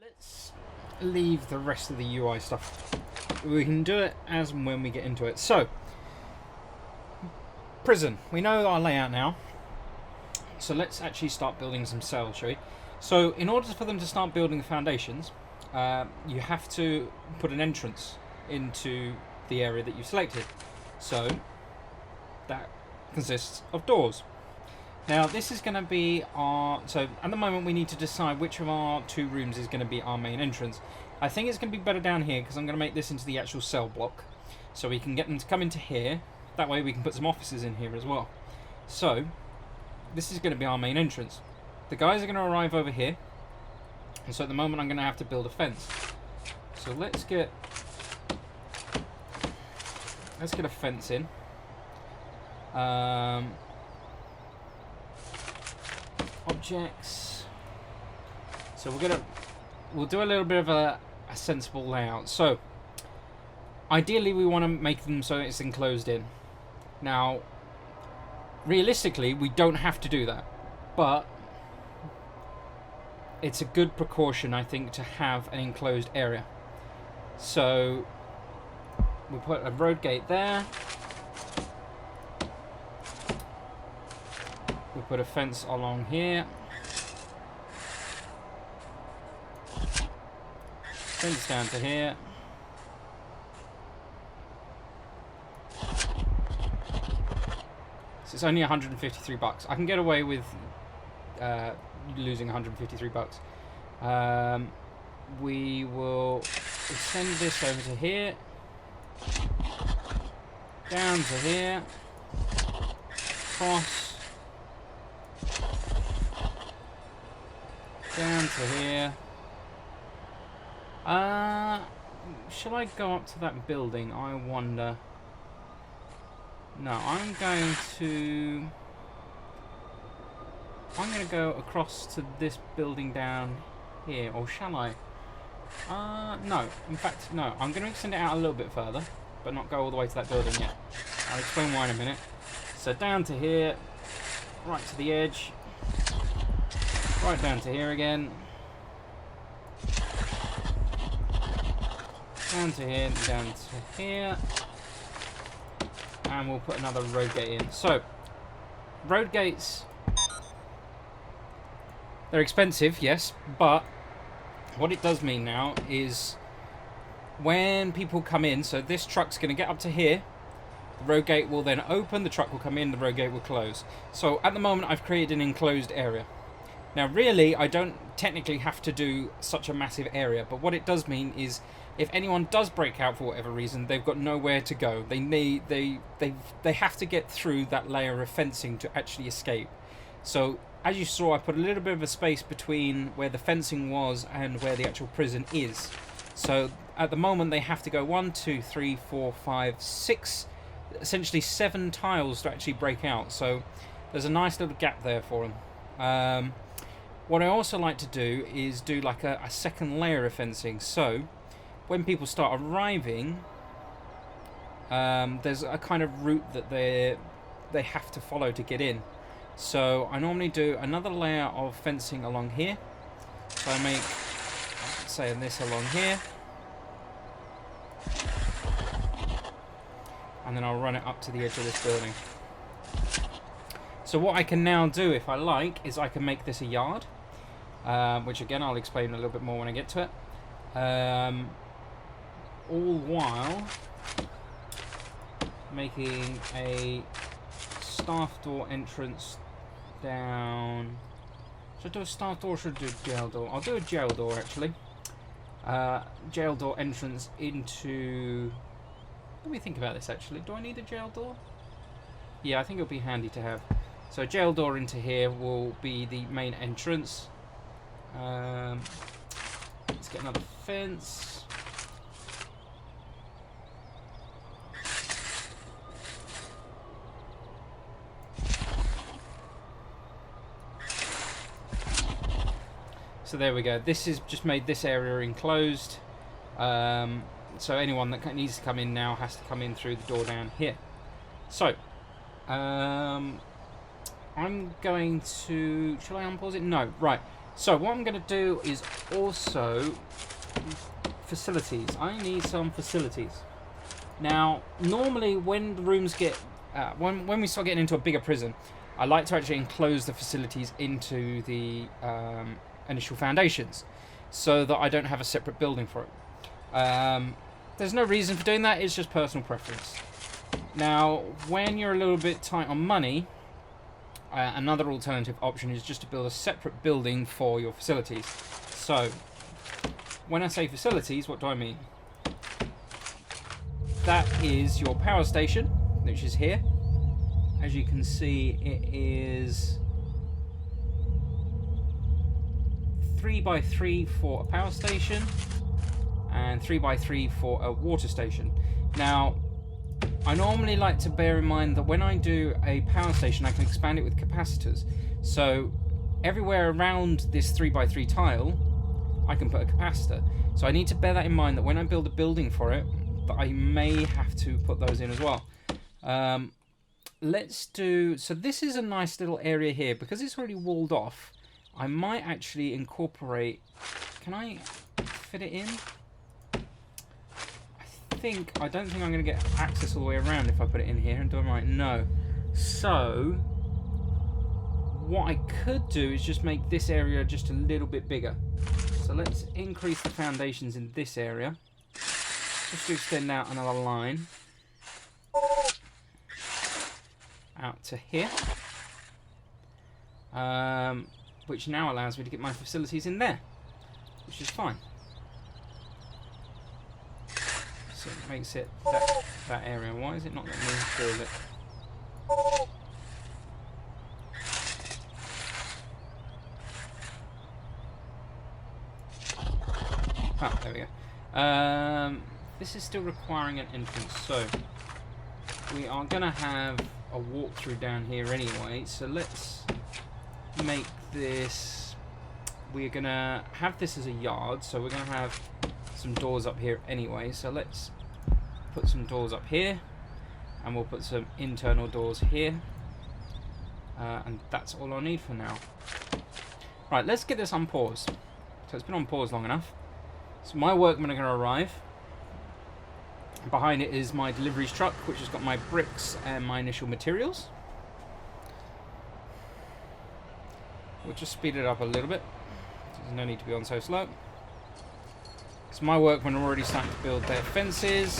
let's leave the rest of the UI stuff. We can do it as and when we get into it. So, prison. We know our layout now. So let's actually start building some cells, shall we? So in order for them to start building the foundations, you have to put an entrance into the area that you've selected. So that consists of doors. Now this is going to be our... So at the moment we need to decide which of our two rooms is going to be our main entrance. I think it's going to be better down here because I'm going to make this into the actual cell block. So we can get them to come into here. That way we can put some offices in here as well. So this is going to be our main entrance. The guys are going to arrive over here. And so at the moment I'm going to have to build a fence. So let's get a fence in. Objects. So we'll do a little bit of a sensible layout. So ideally we want to make them so it's enclosed in. Now realistically we don't have to do that, but it's a good precaution I think to have an enclosed area. So we'll put a road gate there. We'll put a fence along here. Fence down to here. So it's only 153 bucks. I can get away with losing 153 bucks. We will extend this over to here. Down to here. Cross. Down to here. Shall I go up to that building? I wonder. No, I'm going to go across to this building down here, or shall I? No. In fact, no. I'm going to extend it out a little bit further, but not go all the way to that building yet. I'll explain why in a minute. So down to here, right to the edge. Right down to here again. Down to here, down to here. And we'll put another road gate in. So, road gates, they're expensive, yes, but what it does mean now is when people come in, so this truck's going to get up to here, the road gate will then open, the truck will come in, the road gate will close. So at the moment I've created an enclosed area. Now really I don't technically have to do such a massive area, but what it does mean is if anyone does break out for whatever reason, they've got nowhere to go. They have to get through that layer of fencing to actually escape. So as you saw, I put a little bit of a space between where the fencing was and where the actual prison is. So at the moment they have to go 1, 2, 3, 4, 5, 6, essentially 7 tiles to actually break out. So there's a nice little gap there for them. What I also like to do is do like a second layer of fencing. So when people start arriving, there's a kind of route that they have to follow to get in. So I normally do another layer of fencing along here. So I make, say, this along here, and then I'll run it up to the edge of this building. So what I can now do, if I like, is I can make this a yard, which again I'll explain a little bit more when I get to it. All while making a staff door entrance down. Should I do a staff door or should I do a jail door? I'll do a jail door actually. Jail door entrance into... Let me think about this actually. Do I need a jail door? Yeah, I think it'll be handy to have. So jail door into here will be the main entrance. Let's get another fence. So there we go. This has just made this area enclosed. So anyone that needs to come in now has to come in through the door down here. So, I'm going to... Shall I unpause it? No. Right. So what I'm going to do is also facilities. I need some facilities. Now, normally when the rooms get, when we start getting into a bigger prison, I like to actually enclose the facilities into the initial foundations, so that I don't have a separate building for it. There's no reason for doing that, it's just personal preference. Now, when you're a little bit tight on money, another alternative option is just to build a separate building for your facilities. So, when I say facilities, what do I mean? That is your power station, which is here. As you can see, it is 3x3 for a power station and 3x3 for a water station. Now, I normally like to bear in mind that when I do a power station, I can expand it with capacitors. So everywhere around this 3x3 tile, I can put a capacitor. So I need to bear that in mind, that when I build a building for it, that I may have to put those in as well. Let's do, so this is a nice little area here. Because it's already walled off, I might actually incorporate, can I fit it in? I don't think I'm going to get access all the way around if I put it in here. And do I right? No. So what I could do is just make this area just a little bit bigger. So let's increase the foundations in this area, just to extend out another line out to here, which now allows me to get my facilities in there, which is fine. So it makes it that area. Why is it not letting me build it? Oh, there we go. This is still requiring an entrance, so we are going to have a walkthrough down here anyway. So let's make this. We're going to have this as a yard, so we're going to have some doors up here anyway. So let's put some doors up here, and we'll put some internal doors here, and that's all I need for now. Right, let's get this on pause. So it's been on pause long enough. So my workmen are going to arrive. Behind it is my deliveries truck, which has got my bricks and my initial materials. We'll just speed it up a little bit. There's no need to be on so slow. So my workmen are already starting to build their fences.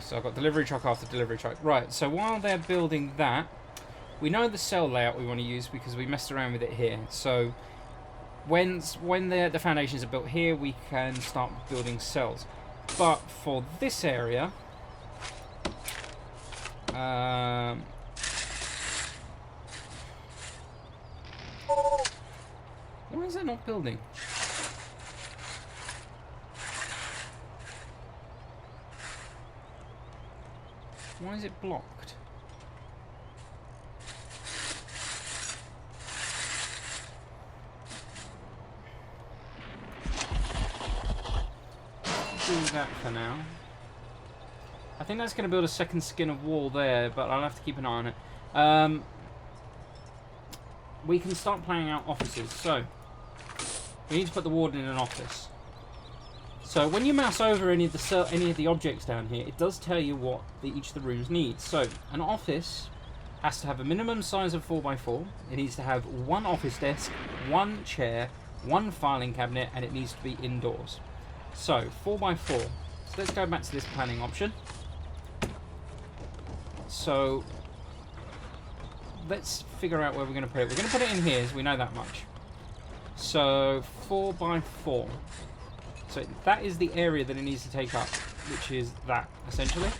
So I've got delivery truck after delivery truck. Right, so while they're building that, we know the cell layout we want to use because we messed around with it here. So when the foundations are built here, we can start building cells. But for this area, why is that not building? Why is it blocked? Do that for now. I think that's going to build a second skin of wall there, but I'll have to keep an eye on it. We can start planning out offices. So we need to put the warden in an office. So when you mouse over any of the objects down here, it does tell you what each of the rooms needs. So an office has to have a minimum size of 4x4. It needs to have one office desk, one chair, one filing cabinet, and it needs to be indoors. So 4x4. So let's go back to this planning option. So let's figure out where we're going to put it. We're going to put it in here, so we know that much. So 4x4. So that is the area that it needs to take up, which is that, essentially.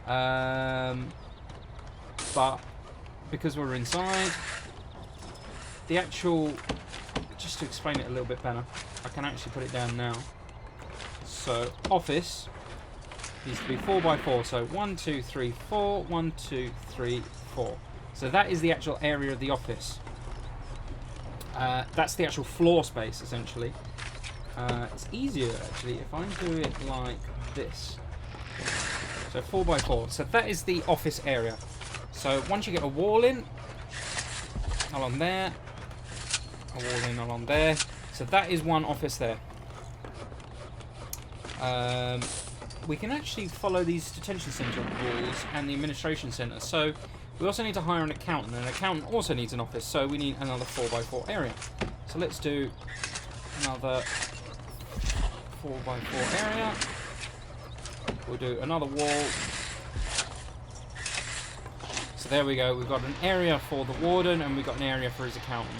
But because we're inside, the actual, just to explain it a little bit better, I can actually put it down now. So office needs to be 4x4. So 1, 2, 3, 4, 1, 2, 3, 4. So that is the actual area of the office. That's the actual floor space, essentially. It's easier, actually, if I do it like this. So 4x4. So that is the office area. So once you get a wall in, along there, a wall in along there. So that is one office there. We can actually follow these detention centre walls and the administration centre. So we also need to hire an accountant. And an accountant also needs an office. So we need another 4x4 area. So let's do another 4x4 area. We'll do another wall. So there we go. We've got an area for the warden and we've got an area for his accountant.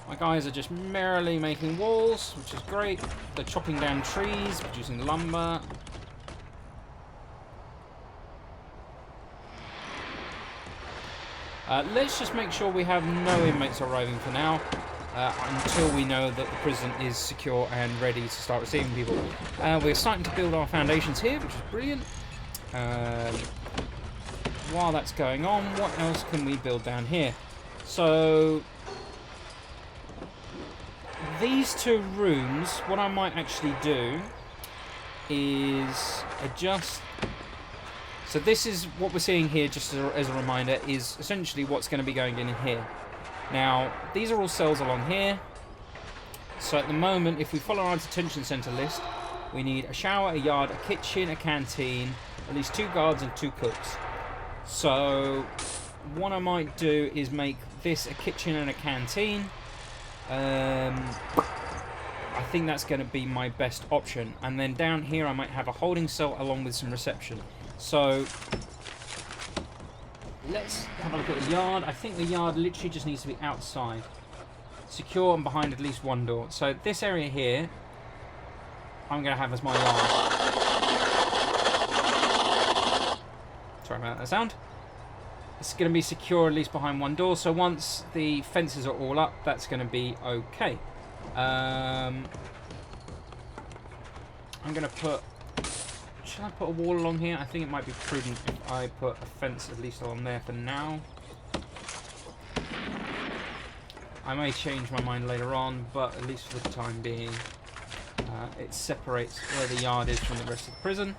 My guys are just merrily making walls, which is great. They're chopping down trees, producing lumber. Let's just make sure we have no inmates arriving for now, until we know that the prison is secure and ready to start receiving people. We're starting to build our foundations here, which is brilliant. While that's going on, what else can we build down here? So these two rooms, what I might actually do is adjust. So this is what we're seeing here, just as a reminder, is essentially what's going to be going in here. Now, these are all cells along here. So at the moment, if we follow our detention centre list, we need a shower, a yard, a kitchen, a canteen, at least 2 guards and 2 cooks. So what I might do is make this a kitchen and a canteen. I think that's going to be my best option. And then down here I might have a holding cell along with some reception. So let's have a look at the yard. I think the yard literally just needs to be outside, secure and behind at least one door. So this area here I'm going to have as my yard. Sorry about that sound. It's going to be secure at least behind one door, so once the fences are all up, that's going to be okay. I'm going to put... Should I put a wall along here? I think it might be prudent if I put a fence at least along there for now. I may change my mind later on, but at least for the time being, it separates where the yard is from the rest of the prison.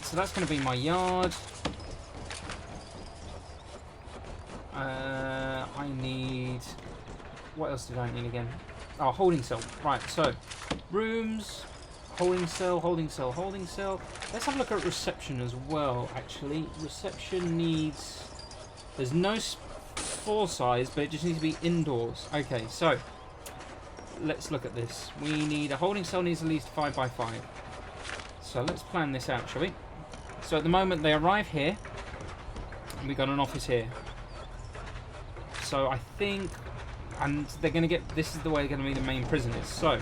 So that's going to be my yard. I need... What else did I need again? Oh, holding cell. Right, so rooms, holding cell, holding cell, holding cell. Let's have a look at reception as well, actually. Reception needs... There's no floor size, but it just needs to be indoors. Okay, so let's look at this. We need... A holding cell needs at least 5x5. So let's plan this out, shall we? So at the moment they arrive here, and we've got an office here. So I think... And they're going to get... This is the way they're going to be the main prison is. So,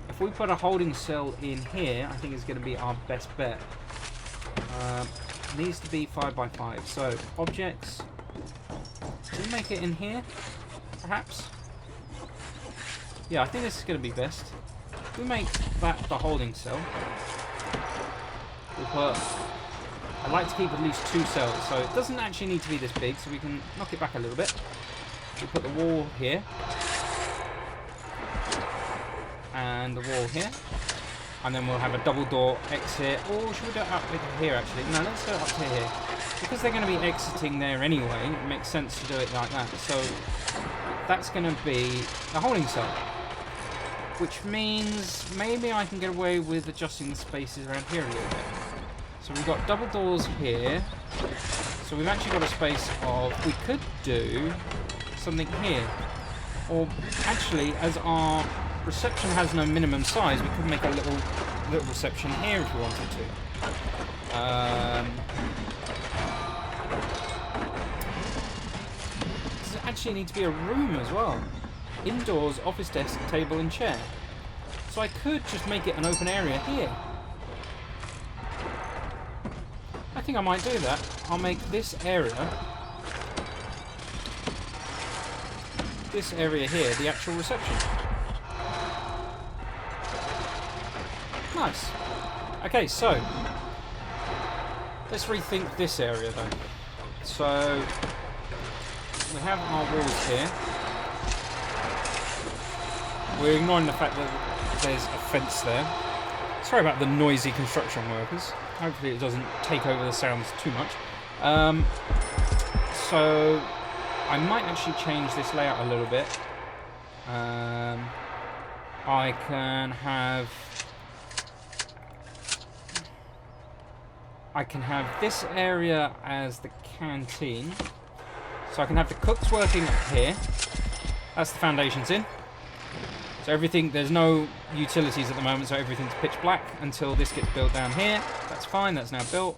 if we put a holding cell in here, I think it's going to be our best bet. Needs to be 5x5. So, objects. Can we make it in here? Perhaps? Yeah, I think this is going to be best. If we make that the holding cell, we'll put... I'd like to keep at least 2 cells. So, it doesn't actually need to be this big, so we can knock it back a little bit. We'll put the wall here, and the wall here, and then we'll have a double door exit. Or should we do it up here actually? No, let's go up to here. Because they're going to be exiting there anyway, it makes sense to do it like that. So that's going to be a holding cell, which means maybe I can get away with adjusting the spaces around here a little bit. So we've got double doors here, so we've actually got a space of... We could do something here, or actually, as our reception has no minimum size, we could make a little reception here if we wanted to. Does it actually need to be a room as well? Indoors, office desk, table and chair. So I could just make it an open area here. I think I might do that. I'll make this area here the actual reception. Nice. Okay, so let's rethink this area though. So we have our walls here. We're ignoring the fact that there's a fence there. Sorry about the noisy construction workers. Hopefully it doesn't take over the sounds too much. So I might actually change this layout a little bit. I can have this area as the canteen. So I can have the cooks working up here. That's the foundations in. So everything, there's no utilities at the moment, so everything's pitch black until this gets built down here. That's fine, that's now built.